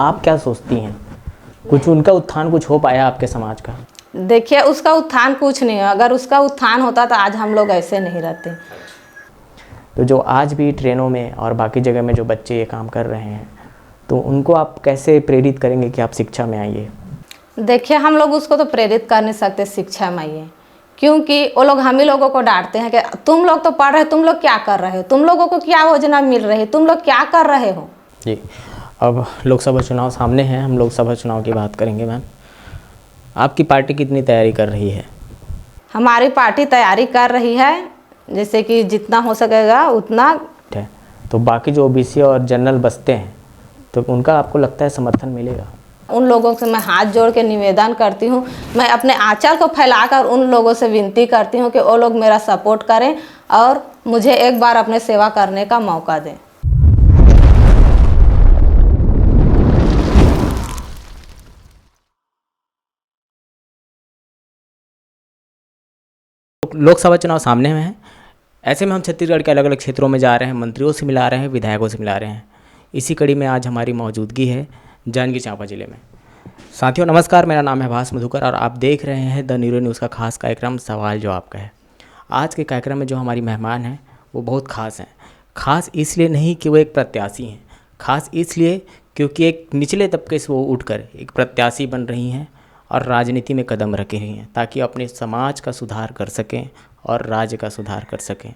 आप क्या सोचती हैं, कुछ उनका उत्थान कुछ हो पाया आपके समाज का? देखिए, उसका उत्थान कुछ नहीं है। अगर उसका उत्थान होता तो आज हम लोग ऐसे नहीं रहते। तो जो आज भी ट्रेनों में और बाकी जगह में जो बच्चे ये काम कर रहे हैं, तो उनको आप कैसे प्रेरित करेंगे कि आप शिक्षा में आइए? देखिए, हम लोग उसको तो प्रेरित कर नहीं सकते शिक्षा में आइए, क्योंकि वो लोग हम ही लोगों को डांटते हैं कि तुम लोग तो पढ़ रहे हो, तुम लोग क्या कर रहे हो, तुम लोगों को क्या योजना मिल रही है, तुम लोग क्या कर रहे हो। जी, अब लोकसभा चुनाव सामने हैं, हम लोकसभा चुनाव की बात करेंगे। मैम, आपकी पार्टी कितनी तैयारी कर रही है? हमारी पार्टी तैयारी कर रही है, जैसे कि जितना हो सकेगा उतना है। तो बाकी जो ओबीसी और जनरल बसते हैं, तो उनका आपको लगता है समर्थन मिलेगा? उन लोगों से मैं हाथ जोड़ के निवेदन करती हूँ, मैं अपने आंचल को फैलाकर उन लोगों से विनती करती हूँ कि वो लोग मेरा सपोर्ट करें और मुझे एक बार अपने सेवा करने का मौका दें। लोकसभा चुनाव सामने में है, ऐसे में हम छत्तीसगढ़ के अलग अलग क्षेत्रों में जा रहे हैं, मंत्रियों से मिला रहे हैं, विधायकों से मिला रहे हैं। इसी कड़ी में आज हमारी मौजूदगी है जांजगीर चांपा जिले में। साथियों नमस्कार, मेरा नाम है भास मधुकर और आप देख रहे हैं द न्यूरो न्यूज़ का खास कार्यक्रम सवाल जवाब का है। आज के कार्यक्रम में जो हमारी मेहमान हैं वो बहुत ख़ास हैं। ख़ास इसलिए नहीं कि वो एक प्रत्याशी हैं, ख़ास इसलिए क्योंकि एक निचले तबके से वो उठकर एक प्रत्याशी बन रही हैं और राजनीति में कदम रखे रही हैं ताकि अपने समाज का सुधार कर सकें और राज्य का सुधार कर सकें।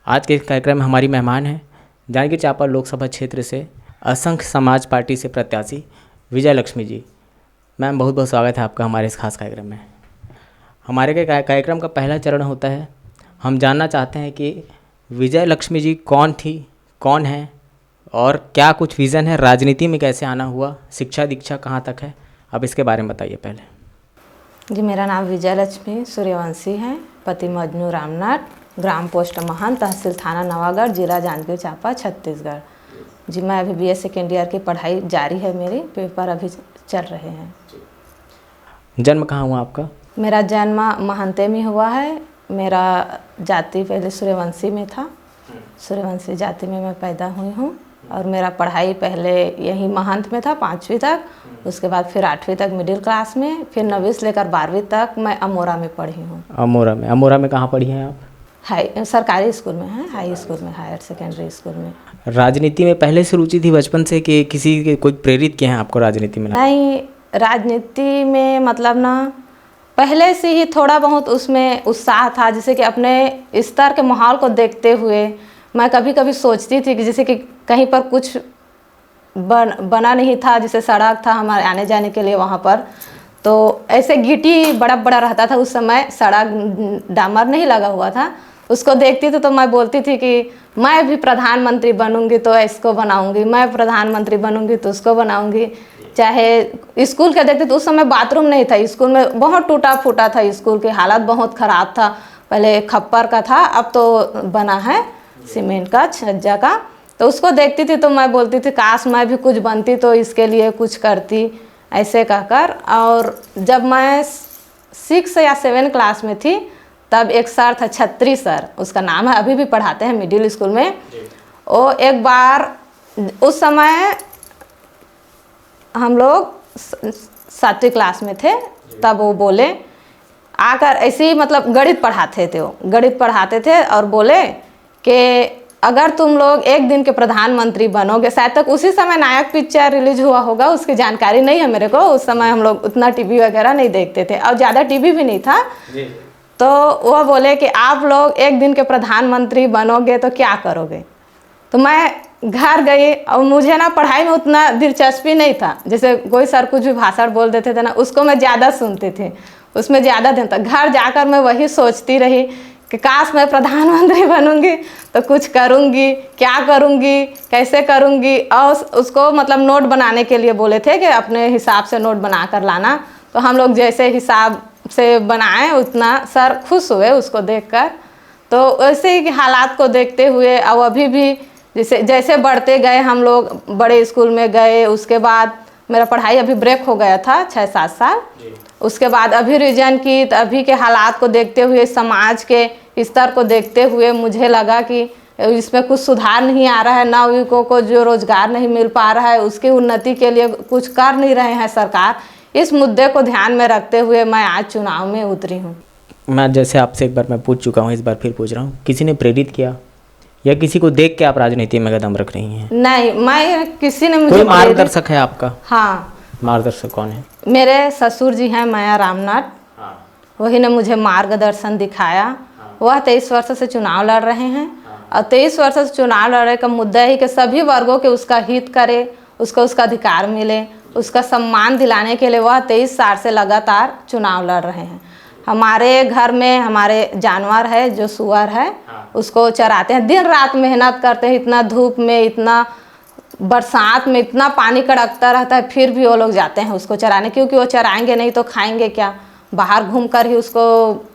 आज के कार्यक्रम में हमारी मेहमान हैं जांजगीर चांपा लोकसभा क्षेत्र से असंख्य समाज पार्टी से प्रत्याशी विजय लक्ष्मी जी। मैम, बहुत बहुत स्वागत है आपका हमारे इस खास कार्यक्रम में। हमारे के कार्यक्रम का पहला चरण होता है, हम जानना चाहते हैं कि विजय लक्ष्मी जी कौन थी, कौन है और क्या कुछ विज़न है, राजनीति में कैसे आना हुआ, शिक्षा दीक्षा कहाँ तक है, अब इसके बारे में बताइए पहले। जी, मेरा नाम विजय लक्ष्मी सूर्यवंशी है, पति मजनू रामनाथ, ग्राम पोस्ट महन, तहसील थाना नवागढ़, जिला जांजगीर चांपा, छत्तीसगढ़। जी, मैं अभी BA सेकेंड ईयर की पढ़ाई जारी है, मेरी पेपर अभी चल रहे हैं। जन्म कहाँ हुआ आपका? मेरा जन्म महंते में हुआ है। मेरा जाति पहले सूर्यवंशी में था, सूर्यवंशी जाति में मैं पैदा हुई हूँ और मेरा पढ़ाई पहले यही महंत में था 5वीं तक, उसके बाद फिर 8वीं तक मिडिल क्लास में, फिर 9वीं से लेकर 12वीं तक मैं अमोरा में पढ़ी हूँ। अमोरा में कहाँ पढ़ी हैं आप? हाई सरकारी स्कूल में है, हाई स्कूल में, हायर सेकेंडरी स्कूल में। राजनीति में पहले से रुचि थी बचपन से कि किसी के कोई प्रेरित किए हैं आपको राजनीति में? नहीं, राजनीति में मतलब ना पहले से ही थोड़ा बहुत उसमें उत्साह था, जैसे कि अपने स्तर के माहौल को देखते हुए मैं कभी कभी सोचती थी कि जैसे कि कहीं पर कुछ बना नहीं था, जैसे सड़क था हमारे आने जाने के लिए वहाँ पर, तो ऐसे गिट्टी बड़ा बड़ा रहता था उस समय, सड़क डामर नहीं लगा हुआ था। उसको देखती थी तो मैं बोलती थी कि मैं भी प्रधानमंत्री बनूंगी तो इसको बनाऊंगी, मैं प्रधानमंत्री बनूंगी तो उसको बनाऊंगी। चाहे स्कूल का देखते तो उस समय बाथरूम नहीं था, स्कूल में बहुत टूटा फूटा था, स्कूल की हालत बहुत ख़राब था, पहले खप्पर का था, अब तो बना है सीमेंट का, छज्जा का। तो उसको देखती थी तो मैं बोलती थी काश मैं भी कुछ बनती तो इसके लिए कुछ करती, ऐसे कहकर। और जब मैं 6 या 7 क्लास में थी तब एक सर था, छत्री सर उसका नाम है, अभी भी पढ़ाते हैं मिडिल स्कूल में। वो एक बार, उस समय हम लोग 7वीं क्लास में थे, तब वो बोले आकर, ऐसे ही मतलब गणित पढ़ाते थे, वो गणित पढ़ाते थे और बोले कि अगर तुम लोग एक दिन के प्रधानमंत्री बनोगे, शायद तक उसी समय नायक पिक्चर रिलीज हुआ होगा, उसकी जानकारी नहीं है मेरे को, उस समय हम लोग उतना टीवी वगैरह नहीं देखते थे और ज़्यादा टीवी भी नहीं था। तो वो बोले कि आप लोग एक दिन के प्रधानमंत्री बनोगे तो क्या करोगे। तो मैं घर गई और मुझे ना पढ़ाई में उतना दिलचस्पी नहीं था, जैसे कोई सर कुछ भी भाषण बोल देते थे ना, उसको मैं ज़्यादा सुनती थी, उसमें ज़्यादा ध्यान था। घर जाकर मैं वही सोचती रही कि काश मैं प्रधानमंत्री बनूंगी तो कुछ करूंगी, क्या करूंगी, कैसे करूंगी। और उसको मतलब नोट बनाने के लिए बोले थे कि अपने हिसाब से नोट बना कर लाना, तो हम लोग जैसे हिसाब से बनाए उतना सर खुश हुए उसको देखकर। तो वैसे ही हालात को देखते हुए और अभी भी जैसे बढ़ते गए, हम लोग बड़े स्कूल में गए, उसके बाद मेरा पढ़ाई अभी ब्रेक हो गया था 6-7 साल, उसके बाद अभी रिजन की, तो अभी के हालात को देखते हुए, समाज के स्तर को देखते हुए मुझे लगा कि इसमें कुछ सुधार नहीं आ रहा है, नवयुवकों को जो रोजगार नहीं मिल पा रहा है, उसकी उन्नति के लिए कुछ कर नहीं रहे हैं सरकार। इस मुद्दे को ध्यान में रखते हुए मैं आज चुनाव में उतरी हूँ। मैं जैसे आपसे एक बार मैं पूछ चुका हूँ, इस बार फिर पूछ रहा हूँ, किसी ने प्रेरित किया या किसी को देख के आप राजनीति में कदम रख रही हैं? नहीं, मैं किसी ने मुझे कोई मार्गदर्शक है आपका? हाँ, मार्गदर्शक कौन है? मेरे ससुर जी हैं माया रामनाथ। वही ने मुझे मार्गदर्शन दिखाया। वह 23 वर्ष से चुनाव लड़ रहे हैं और 23 वर्ष से चुनाव लड़ने का मुद्दा है कि सभी वर्गों के उसका हित करे, उसको उसका अधिकार मिले, उसका सम्मान दिलाने के लिए वह 23 साल से लगातार चुनाव लड़ रहे हैं। हमारे घर में हमारे जानवर है जो सुअर है, उसको चराते हैं, दिन रात मेहनत करते हैं, इतना धूप में, इतना बरसात में, इतना पानी कड़कता रहता है, फिर भी वो लोग जाते हैं उसको चराने, क्योंकि वो चराएंगे नहीं तो खाएंगे क्या? बाहर घूम कर ही उसको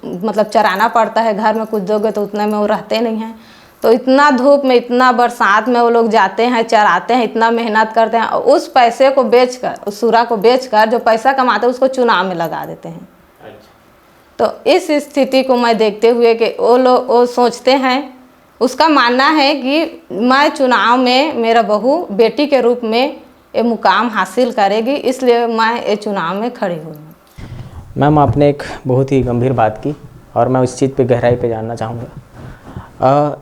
मतलब चराना पड़ता है। घर में कुछ दोगे तो उतने में वो रहते नहीं हैं। तो इतना धूप में, इतना बरसात में वो लोग जाते हैं, चराते हैं, इतना मेहनत करते हैं और उस पैसे को बेचकर, उस सुरा को बेचकर जो पैसा कमाते हैं उसको चुनाव में लगा देते हैं। तो इस स्थिति को मैं देखते हुए कि वो सोचते हैं, उसका मानना है कि मैं चुनाव में मेरा बहू बेटी के रूप में ये मुकाम हासिल करेगी, इसलिए मैं ये चुनाव में खड़ी हुई हूँ। मैम, आपने एक बहुत ही गंभीर बात की और मैं उस चीज़ पे गहराई पे जानना चाहूँगा।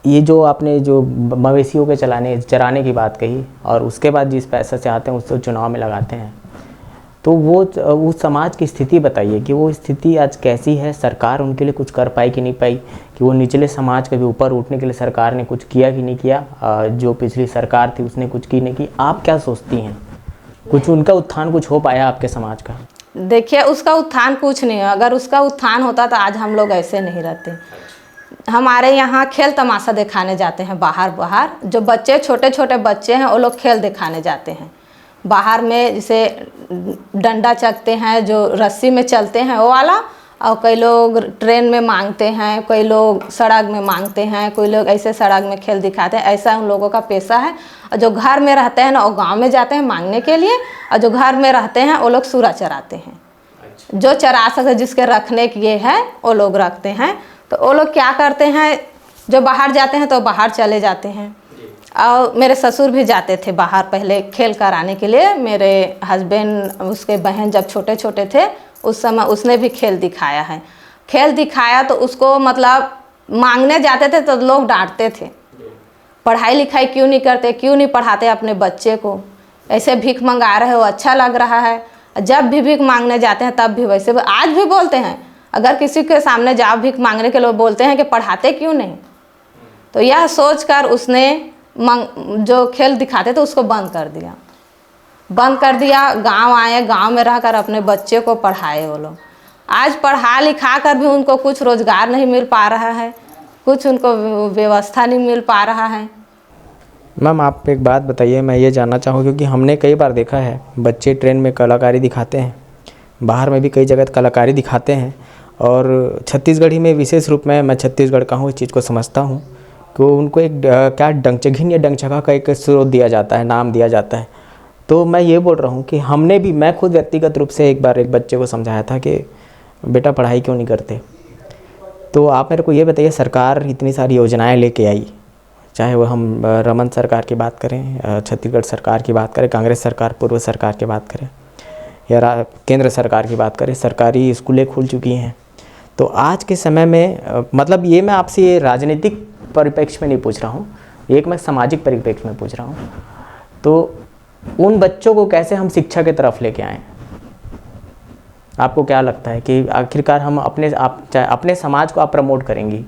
ये जो आपने जो मवेशियों के चराने की बात कही और उसके बाद जिस पैसे से आते हैं उसको चुनाव में लगाते हैं, तो वो उस समाज की स्थिति बताइए कि वो स्थिति आज कैसी है? सरकार उनके लिए कुछ कर पाई कि नहीं पाई? कि वो निचले समाज के भी ऊपर उठने के लिए सरकार ने कुछ किया कि नहीं किया? जो पिछली सरकार थी उसने कुछ की नहीं की? आप क्या सोचती हैं, कुछ उनका उत्थान कुछ हो पाया आपके समाज का? देखिए, उसका उत्थान कुछ नहीं है। अगर उसका उत्थान होता तो आज हम लोग ऐसे नहीं रहते। हमारे यहाँ खेल तमाशा दिखाने जाते हैं बाहर जो बच्चे, छोटे छोटे बच्चे हैं, वो लोग खेल दिखाने जाते हैं बाहर में, जैसे डंडा चकते हैं, जो रस्सी में चलते हैं वो वाला, और कई लोग ट्रेन में मांगते हैं, कई लोग सड़क में मांगते हैं, कोई लोग ऐसे सड़क में खेल दिखाते हैं। ऐसा उन लोगों का पेशा है। और जो घर में रहते हैं ना, वो गांव में जाते हैं मांगने के लिए, और जो घर में रहते हैं वो लोग सूरा चराते हैं। जो चरा सके, जिसके रखने के लिए है वो लोग रखते हैं। तो वो लोग क्या करते हैं, जो बाहर जाते हैं तो बाहर चले जाते हैं। और मेरे ससुर भी जाते थे बाहर पहले खेल कराने के लिए। मेरे हस्बैंड, उसके बहन जब छोटे छोटे थे उस समय उसने भी खेल दिखाया है। खेल दिखाया तो उसको मतलब मांगने जाते थे तो लोग डांटते थे, पढ़ाई लिखाई क्यों नहीं करते, क्यों नहीं पढ़ाते अपने बच्चे को, ऐसे भीख मंगा रहे हो, अच्छा लग रहा है। जब भी भीख मांगने जाते हैं तब भी वैसे, आज भी बोलते हैं, अगर किसी के सामने जाओ भीख मांगने के लोग बोलते हैं कि पढ़ाते क्यों नहीं। तो यह सोचकर उसने जो खेल दिखाते थे उसको बंद कर दिया। गांव आए, गांव में रहकर अपने बच्चे को पढ़ाए वो लोग। आज पढ़ा लिखा कर भी उनको कुछ रोजगार नहीं मिल पा रहा है, कुछ उनको व्यवस्था नहीं मिल पा रहा है। मैम, आप एक बात बताइए, मैं ये जानना चाहूँ, क्योंकि हमने कई बार देखा है बच्चे ट्रेन में कलाकारी दिखाते हैं, बाहर में भी कई जगह कलाकारी दिखाते हैं, और छत्तीसगढ़ी में विशेष रूप में, मैं छत्तीसगढ़ का हूँ, इस चीज़ को समझता हूँ कि उनको एक क्या डंगचघिन या डंगचगा का एक स्रोत दिया जाता है, नाम दिया जाता है। तो मैं ये बोल रहा हूँ कि मैं खुद व्यक्तिगत रूप से एक बार एक बच्चे को समझाया था कि बेटा पढ़ाई क्यों नहीं करते। तो आप मेरे को ये बताइए, सरकार इतनी सारी योजनाएं लेके आई, चाहे वो हम रमन सरकार की बात करें, छत्तीसगढ़ सरकार की बात करें, कांग्रेस सरकार, पूर्व सरकार की बात करें, या केंद्र सरकार की बात करें, सरकारी स्कूलें खुल चुकी हैं। तो आज के समय में मतलब ये मैं आपसे ये राजनीतिक परिप्रेक्ष्य में नहीं पूछ रहा हूँ, एक मैं सामाजिक परिप्रेक्ष्य में पूछ रहा हूँ। तो उन बच्चों को कैसे हम शिक्षा की तरफ लेके आएँ? आपको क्या लगता है कि आखिरकार हम अपने समाज को आप प्रमोट करेंगी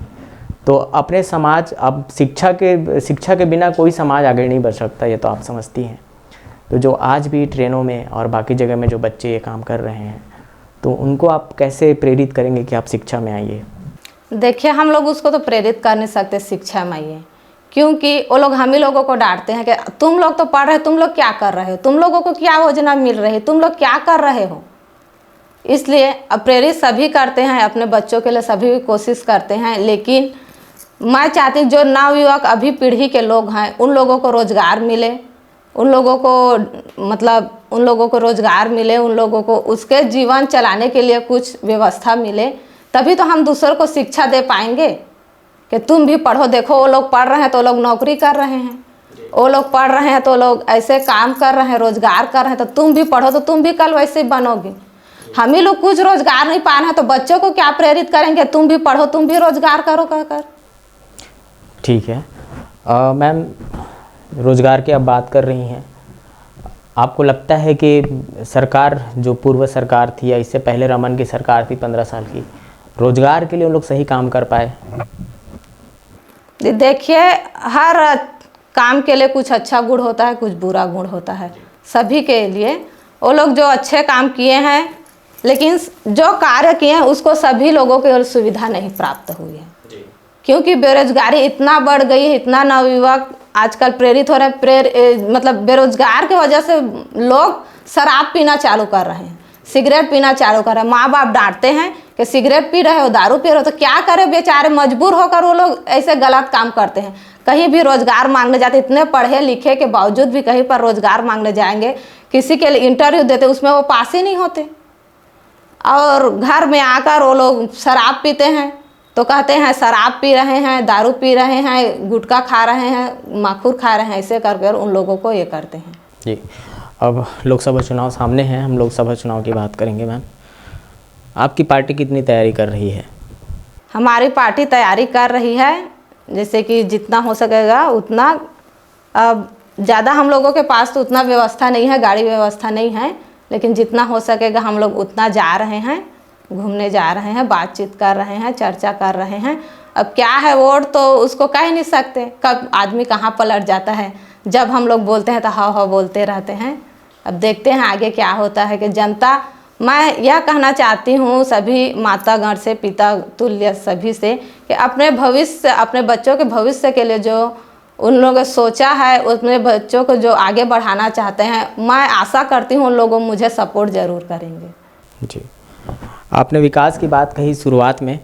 तो अपने समाज, अब शिक्षा के बिना कोई समाज आगे नहीं बढ़ सकता, ये तो आप समझती हैं। तो जो आज भी ट्रेनों में और बाकी जगह में जो बच्चे ये काम कर रहे हैं, तो उनको आप कैसे प्रेरित करेंगे कि आप शिक्षा में आइए? देखिए, हम लोग उसको तो प्रेरित कर नहीं सकते शिक्षा में आइए, क्योंकि वो लोग हम ही लोगों को डांटते हैं कि तुम लोग तो पढ़ रहे हो, तुम लोग क्या कर रहे हो, तुम लोगों को क्या योजना मिल रही है, तुम लोग क्या कर रहे हो। इसलिए अब प्रेरित सभी करते हैं, अपने बच्चों के लिए सभी कोशिश करते हैं, लेकिन मैं चाहती हूँ जो नवयुवक अभी पीढ़ी के लोग हैं उन लोगों को रोज़गार मिले, उन लोगों को रोज़गार मिले, उन लोगों को उसके जीवन चलाने के लिए कुछ व्यवस्था मिले, तभी तो हम दूसरों को शिक्षा दे पाएंगे। कि तुम भी पढ़ो, देखो वो लोग पढ़ रहे हैं तो वो लोग नौकरी कर रहे हैं, वो लोग पढ़ रहे हैं तो लोग ऐसे काम कर रहे हैं, रोजगार कर रहे हैं, तो तुम भी पढ़ो तो तुम भी कल वैसे बनोगे। हम ही लोग कुछ रोजगार नहीं पा रहे हैं तो बच्चों को क्या प्रेरित करेंगे, तुम भी पढ़ो तुम भी रोजगार करो कहकर। ठीक है मैम, रोजगार की अब बात कर रही हैं, आपको लगता है कि सरकार जो पूर्व सरकार थी या इससे पहले रमन की सरकार थी 15 साल की, रोजगार के लिए उन लोग सही काम कर पाए? देखिए, हर काम के लिए कुछ अच्छा गुण होता है, कुछ बुरा गुण होता है। सभी के लिए वो लोग जो अच्छे काम किए हैं, लेकिन जो कार्य किए हैं उसको सभी लोगों को सुविधा नहीं प्राप्त हुई है, क्योंकि बेरोजगारी इतना बढ़ गई है, इतना नवयुवक आजकल प्रेरित हो रहे हैं। मतलब बेरोजगार की वजह से लोग शराब पीना चालू कर रहे हैं, सिगरेट पीना चालू कर रहे हैं। माँ बाप डांटते हैं कि सिगरेट पी रहे हो, दारू पी रहे हो, तो क्या करें बेचारे, मजबूर होकर वो लोग ऐसे गलत काम करते हैं। कहीं भी रोजगार मांगने जाते, इतने पढ़े लिखे के बावजूद भी कहीं पर रोजगार मांगने जाएंगे, किसी के लिए इंटरव्यू देते उसमें वो पास ही नहीं होते, और घर में आकर वो लोग शराब पीते हैं तो कहते हैं शराब पी रहे हैं, दारू पी रहे हैं, गुटखा खा रहे हैं, माखूर खा रहे हैं, ऐसे कर उन लोगों को ये करते हैं। जी, अब लोकसभा चुनाव सामने हैं, हम लोकसभा चुनाव की बात करेंगे। मैम, आपकी पार्टी कितनी तैयारी कर रही है? हमारी पार्टी तैयारी कर रही है, जैसे कि जितना हो सकेगा उतना। अब ज़्यादा हम लोगों के पास तो उतना व्यवस्था नहीं है, गाड़ी व्यवस्था नहीं है, लेकिन जितना हो सकेगा हम लोग उतना जा रहे हैं, घूमने जा रहे हैं, बातचीत कर रहे हैं, चर्चा कर रहे हैं। अब क्या है, वोट तो उसको कह नहीं सकते, कब आदमी कहाँ पलट जाता है। जब हम लोग बोलते हैं तो हाँ बोलते रहते हैं। अब देखते हैं आगे क्या होता है कि जनता, मैं यह कहना चाहती हूँ सभी मातागण से, पिता तुल्य सभी से, कि अपने भविष्य, अपने बच्चों के भविष्य के लिए जो उन लोगों ने सोचा है, अपने बच्चों को जो आगे बढ़ाना चाहते हैं, मैं आशा करती हूँ उन लोगों मुझे सपोर्ट ज़रूर करेंगे। जी, आपने विकास की बात कही शुरुआत में,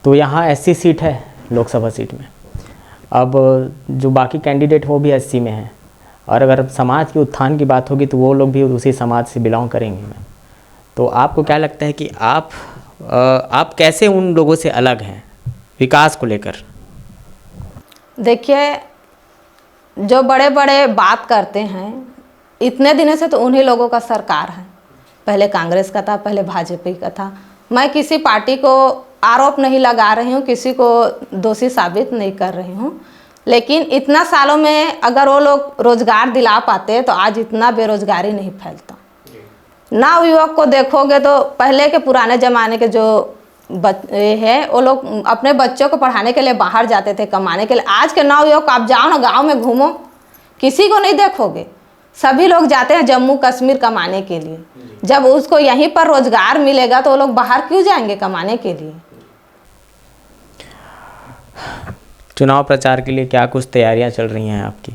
तो यहाँ 80 सीट है लोकसभा सीट में। अब जो बाकी कैंडिडेट वो भी 80 में हैं, और अगर समाज के उत्थान की बात होगी तो वो लोग भी उसी समाज से बिलोंग करेंगे। तो आपको क्या लगता है कि आप कैसे उन लोगों से अलग हैं विकास को लेकर? देखिए, जो बड़े बड़े बात करते हैं, इतने दिनों से तो उन्हीं लोगों का सरकार है। पहले कांग्रेस का था, पहले भाजपा का था। मैं किसी पार्टी को आरोप नहीं लगा रही हूँ, किसी को दोषी साबित नहीं कर रही हूँ, लेकिन इतना सालों में अगर वो लोग रोजगार दिला पाते तो आज इतना बेरोजगारी नहीं फैलता। नव युवक को देखोगे तो पहले के पुराने ज़माने के जो है, वो लोग अपने बच्चों को पढ़ाने के लिए बाहर जाते थे, कमाने के लिए। आज के नव युवक, आप जाओ ना गांव में घूमो, किसी को नहीं देखोगे, सभी लोग जाते हैं जम्मू कश्मीर कमाने के लिए। जब उसको यहीं पर रोजगार मिलेगा तो वो लोग बाहर क्यों जाएंगे कमाने के लिए। चुनाव प्रचार के लिए क्या कुछ तैयारियां चल रही हैं आपकी?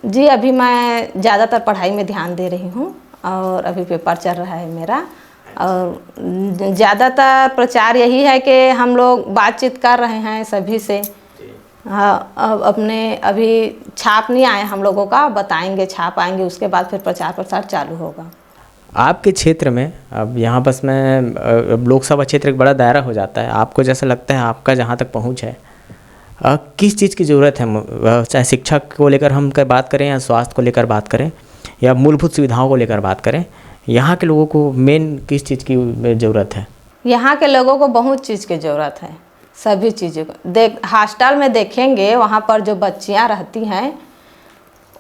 जी, अभी मैं ज़्यादातर पढ़ाई में ध्यान दे रही हूँ, और अभी पेपर चल रहा है मेरा, और ज़्यादातर प्रचार यही है कि हम लोग बातचीत कर रहे हैं सभी से। हाँ, अब अपने अभी छाप नहीं आए हम लोगों का, बताएंगे, छाप आएंगे, उसके बाद फिर प्रचार प्रसार चालू होगा। आपके क्षेत्र में, अब यहाँ बस मैं लोकसभा क्षेत्र एक बड़ा दायरा हो जाता है, आपको जैसा लगता है आपका जहाँ तक पहुँच है, किस चीज़ की ज़रूरत है? चाहे शिक्षा को लेकर हम बात करें, या स्वास्थ्य को लेकर बात करें, या मूलभूत सुविधाओं को लेकर बात करें, यहाँ के लोगों को मेन किस चीज़ की ज़रूरत है? यहाँ के लोगों को बहुत चीज़ की ज़रूरत है, सभी चीज़ों को। हॉस्टल में देखेंगे, वहाँ पर जो बच्चियाँ रहती हैं,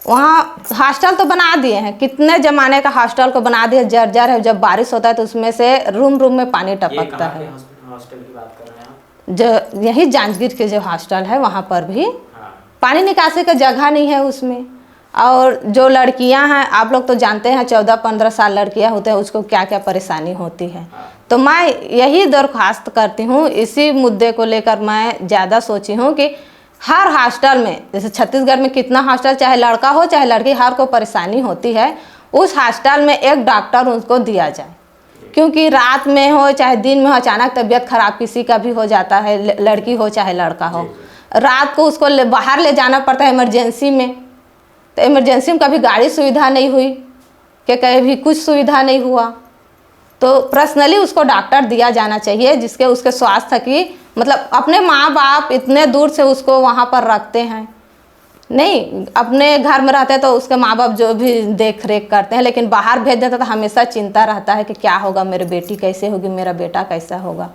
वहाँ हॉस्टल तो बना दिए हैं, कितने ज़माने का हॉस्टल को बना दिए, जर्जर है। जब बारिश होता है तो उसमें से रूम में पानी टपकता है। हॉस्टल की बात कर रहे हैं आप? जो यही जांजगीर के जो हॉस्टल है, वहाँ पर भी पानी निकासी का जगह नहीं है उसमें। और जो लड़कियां हैं, आप लोग तो जानते हैं 14-15 साल लड़कियां होते हैं, उसको क्या क्या परेशानी होती है। तो मैं यही दरख्वास्त करती हूँ, इसी मुद्दे को लेकर मैं ज़्यादा सोची हूँ कि हर हॉस्टल में, जैसे छत्तीसगढ़ में कितना हॉस्टल, चाहे लड़का हो चाहे लड़की, हर को परेशानी होती है, उस हॉस्टल में एक डॉक्टर उसको दिया जाए। क्योंकि रात में हो चाहे दिन में हो, अचानक तबीयत खराब किसी का भी हो जाता है, लड़की हो चाहे लड़का हो, रात को उसको बाहर ले जाना पड़ता है इमरजेंसी में। तो इमरजेंसी में कभी गाड़ी सुविधा नहीं हुई, कि कभी कुछ सुविधा नहीं हुआ, तो पर्सनली उसको डॉक्टर दिया जाना चाहिए, जिसके उसके स्वास्थ्य की मतलब अपने माँ बाप इतने दूर से उसको वहाँ पर रखते हैं, नहीं अपने घर में रहते हैं तो उसके माँ बाप जो भी देख रेख करते हैं, लेकिन बाहर भेज देते तो हमेशा चिंता रहता है कि क्या होगा, मेरी बेटी कैसे होगी, मेरा बेटा कैसा होगा।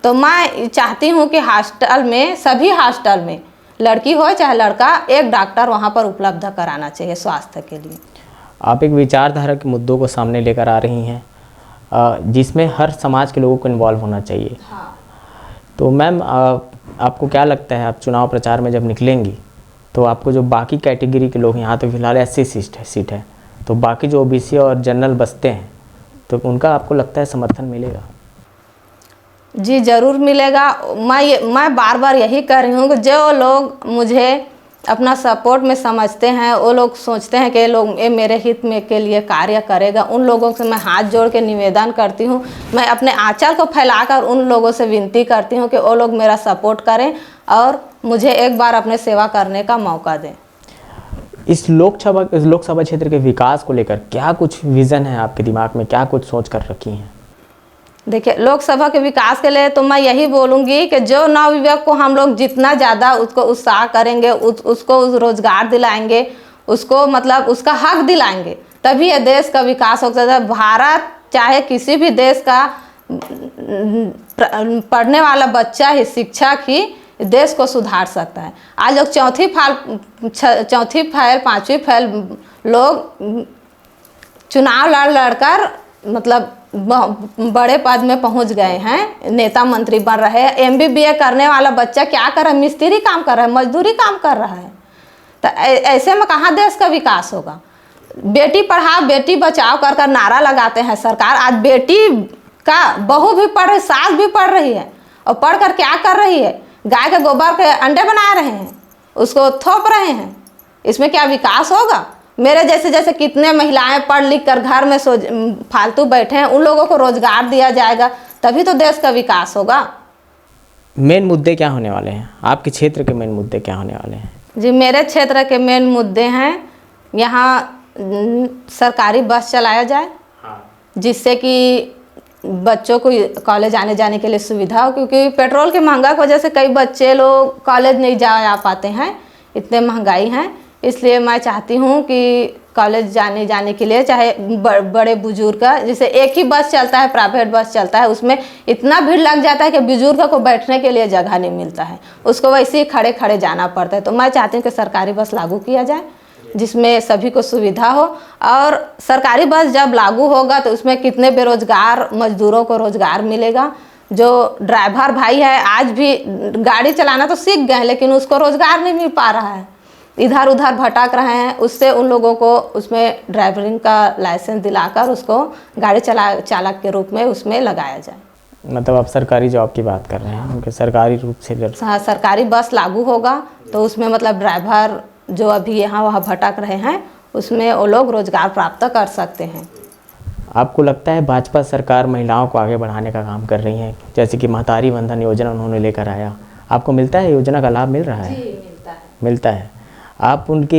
तो मैं चाहती हूँ कि हॉस्टल में, सभी हॉस्टल में लड़की हो चाहे लड़का, एक डॉक्टर वहाँ पर उपलब्ध कराना चाहिए स्वास्थ्य के लिए। आप एक विचारधारा के मुद्दों को सामने लेकर आ रही हैं, जिसमें हर समाज के लोगों को इन्वॉल्व होना चाहिए। हाँ। तो मैम आपको क्या लगता है, आप चुनाव प्रचार में जब निकलेंगी तो आपको जो बाकी कैटेगरी के लोग हैं, यहाँ तो फिलहाल SC सीट है, तो बाकी जो OBC और जनरल बसते हैं तो उनका आपको लगता है समर्थन मिलेगा? जी ज़रूर मिलेगा। मैं बार बार यही कर रही हूँ कि जो लोग मुझे अपना सपोर्ट में समझते हैं, वो लोग सोचते हैं कि ये मेरे हित में के लिए कार्य करेगा, उन लोगों से मैं हाथ जोड़ के निवेदन करती हूँ। मैं अपने आंचल को फैलाकर उन लोगों से विनती करती हूँ कि वो लोग मेरा सपोर्ट करें और मुझे एक बार अपने सेवा करने का मौका दें। इस लोकसभा क्षेत्र के विकास को लेकर क्या कुछ विज़न है आपके दिमाग में, क्या कुछ सोच कर रखी हैं? देखिए, लोकसभा के विकास के लिए तो मैं यही बोलूँगी कि जो नवयुवक को हम लोग जितना ज़्यादा उसको उत्साह करेंगे, उसको रोजगार दिलाएंगे, उसको मतलब उसका हक दिलाएंगे, तभी ये देश का विकास हो सकता है। भारत चाहे किसी भी देश का पढ़ने वाला बच्चा ही, शिक्षक ही देश को सुधार सकता है। आज लोग चौथी फेल, पाँचवीं फेल लोग चुनाव लड़कर मतलब बड़े पद में पहुंच गए हैं, नेता मंत्री बन रहे हैं। MBBA करने वाला बच्चा क्या कर रहा है? मिस्त्री काम कर रहा है, मजदूरी काम कर रहा है। तो ऐसे में कहाँ देश का विकास होगा? बेटी पढ़ाओ बेटी बचाओ कर नारा लगाते हैं सरकार। आज बेटी का बहू भी पढ़ रही, सास भी पढ़ रही है, और पढ़कर क्या कर रही है? गाय के गोबर के अंडे बना रहे हैं, उसको थोप रहे हैं। इसमें क्या विकास होगा? मेरे जैसे कितने महिलाएं पढ़ लिख कर घर में फालतू बैठे हैं, उन लोगों को रोजगार दिया जाएगा, तभी तो देश का विकास होगा। मेन मुद्दे क्या होने वाले हैं आपके क्षेत्र के? मेन मुद्दे क्या होने वाले हैं? जी, मेरे क्षेत्र के मेन मुद्दे हैं, यहाँ सरकारी बस चलाया जाए, जिससे कि बच्चों को कॉलेज आने जाने के लिए सुविधा हो, क्योंकि पेट्रोल की महंगा की वजह से कई बच्चे लोग कॉलेज नहीं जा पाते हैं, इतने महंगाई हैं। इसलिए मैं चाहती हूँ कि कॉलेज जाने के लिए चाहे बड़े बुजुर्ग का, जैसे एक ही बस चलता है, प्राइवेट बस चलता है, उसमें इतना भीड़ लग जाता है कि बुजुर्ग को बैठने के लिए जगह नहीं मिलता है, उसको वैसे ही खड़े खड़े जाना पड़ता है। तो मैं चाहती हूँ कि सरकारी बस लागू किया जाए, जिसमें सभी को सुविधा हो। और सरकारी बस जब लागू होगा तो उसमें कितने बेरोजगार मजदूरों को रोजगार मिलेगा। जो ड्राइवर भाई है आज भी गाड़ी चलाना तो सीख गए, लेकिन उसको रोजगार नहीं मिल पा रहा है, इधर उधर भटक रहे हैं। उससे उन लोगों को उसमें ड्राइवरिंग का लाइसेंस दिलाकर उसको गाड़ी चालक के रूप में उसमें लगाया जाए। मतलब आप सरकारी जॉब की बात कर रहे हैं, उनके सरकारी रूप से? हाँ, सरकारी बस लागू होगा तो उसमें मतलब ड्राइवर जो अभी यहाँ वहाँ भटक रहे हैं, उसमें वो लोग रोजगार प्राप्त कर सकते हैं। आपको लगता है भाजपा सरकार महिलाओं को आगे बढ़ाने का काम कर रही है? जैसे कि महतारी वंदन योजना उन्होंने लेकर आया, आपको मिलता है योजना का लाभ? मिल रहा है? जी, मिलता है। मिलता है। आप उनकी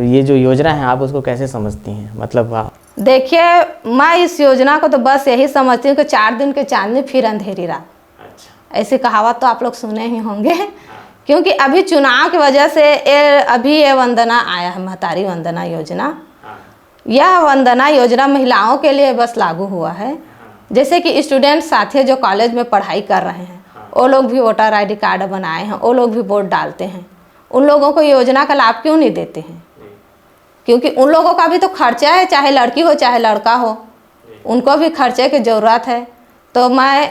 ये जो योजना है आप उसको कैसे समझती हैं? मतलब देखिए, मैं इस योजना को तो बस यही समझती हूँ कि 4 दिन के चांदनी फिर अंधेरी रात। अच्छा। ऐसी कहावत तो आप लोग सुने ही होंगे। क्योंकि अभी चुनाव की वजह से ये वंदना आया है, महतारी वंदना योजना। यह वंदना योजना महिलाओं के लिए बस लागू हुआ है। जैसे कि स्टूडेंट साथी जो कॉलेज में पढ़ाई कर रहे हैं, वो लोग भी वोटर ID कार्ड बनाए हैं, वो लोग भी वोट डालते हैं। उन लोगों को योजना का लाभ क्यों नहीं देते हैं? क्योंकि उन लोगों का भी तो खर्चा है, चाहे लड़की हो चाहे लड़का हो, उनको भी खर्चे की ज़रूरत है। तो मैं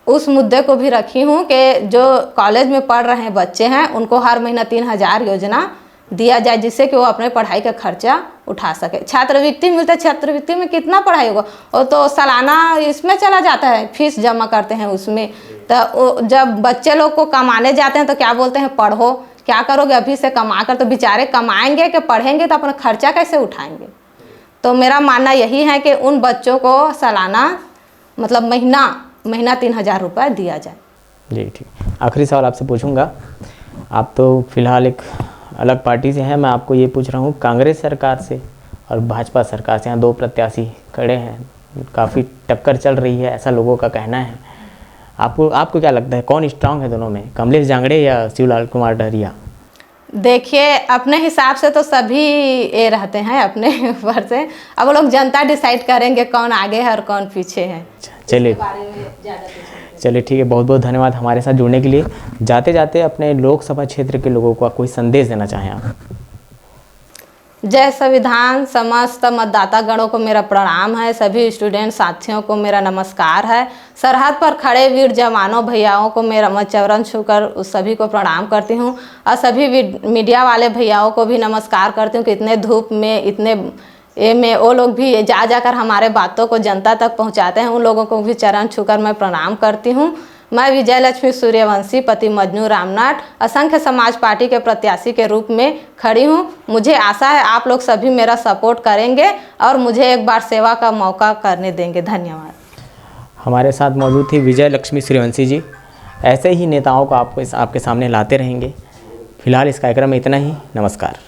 उस मुद्दे को भी रखी हूँ कि जो कॉलेज में पढ़ रहे हैं बच्चे हैं, उनको हर महीना 3000 योजना दिया जाए, जिससे कि वो अपने पढ़ाई का खर्चा उठा सके। छात्रवृत्ति मिलता है, छात्रवृत्ति में कितना पढ़ाई होगा? वो तो सालाना इसमें चला जाता है, फीस जमा करते हैं उसमें। तो जब बच्चे लोग को कमाने जाते हैं तो क्या बोलते हैं, पढ़ो। क्या करोगे अभी से कमा कर? तो बेचारे कमाएंगे कि पढ़ेंगे तो अपना खर्चा कैसे उठाएंगे? तो मेरा मानना यही है कि उन बच्चों को सालाना मतलब महीना 3000 रुपये दिया जाए। जी ठीक। आखिरी सवाल आपसे पूछूंगा, आप तो फिलहाल एक अलग पार्टी से हैं, मैं आपको ये पूछ रहा हूँ, कांग्रेस सरकार से और भाजपा सरकार से, यहाँ 2 प्रत्याशी खड़े हैं, काफ़ी टक्कर चल रही है ऐसा लोगों का कहना है। आपको आपको क्या लगता है कौन स्ट्रांग है दोनों में, कमलेश जांगड़े या शिवलाल कुमार डहरिया? देखिए, अपने हिसाब से तो सभी ये रहते हैं अपने ऊपर से। अब वो लोग जनता डिसाइड करेंगे कौन आगे है और कौन पीछे है। चलिए चलिए ठीक है, बहुत बहुत धन्यवाद हमारे साथ जुड़ने के लिए। जाते जाते अपने लोकसभा क्षेत्र के लोगों को कोई संदेश देना चाहें आप? जय संविधान। समस्त मतदाता गणों को मेरा प्रणाम है। सभी स्टूडेंट साथियों को मेरा नमस्कार है। सरहद पर खड़े वीर जवानों भैयाओं को मेरा मैं चरण छूकर उस सभी को प्रणाम करती हूँ। और सभी मीडिया वाले भैयाओं को भी नमस्कार करती हूँ कि इतने धूप में इतने में वो लोग भी जा जाकर हमारे बातों को जनता तक पहुँचाते हैं। उन लोगों को भी चरण छूकर मैं प्रणाम करती हूँ। मैं विजय लक्ष्मी सूर्यवंशी पति मजनू रामनाथ असंख्य समाज पार्टी के प्रत्याशी के रूप में खड़ी हूँ। मुझे आशा है आप लोग सभी मेरा सपोर्ट करेंगे और मुझे एक बार सेवा का मौका करने देंगे। धन्यवाद। हमारे साथ मौजूद थी विजय लक्ष्मी सूर्यवंशी जी। ऐसे ही नेताओं को आपके सामने लाते रहेंगे। फिलहाल इस कार्यक्रम में इतना ही। नमस्कार।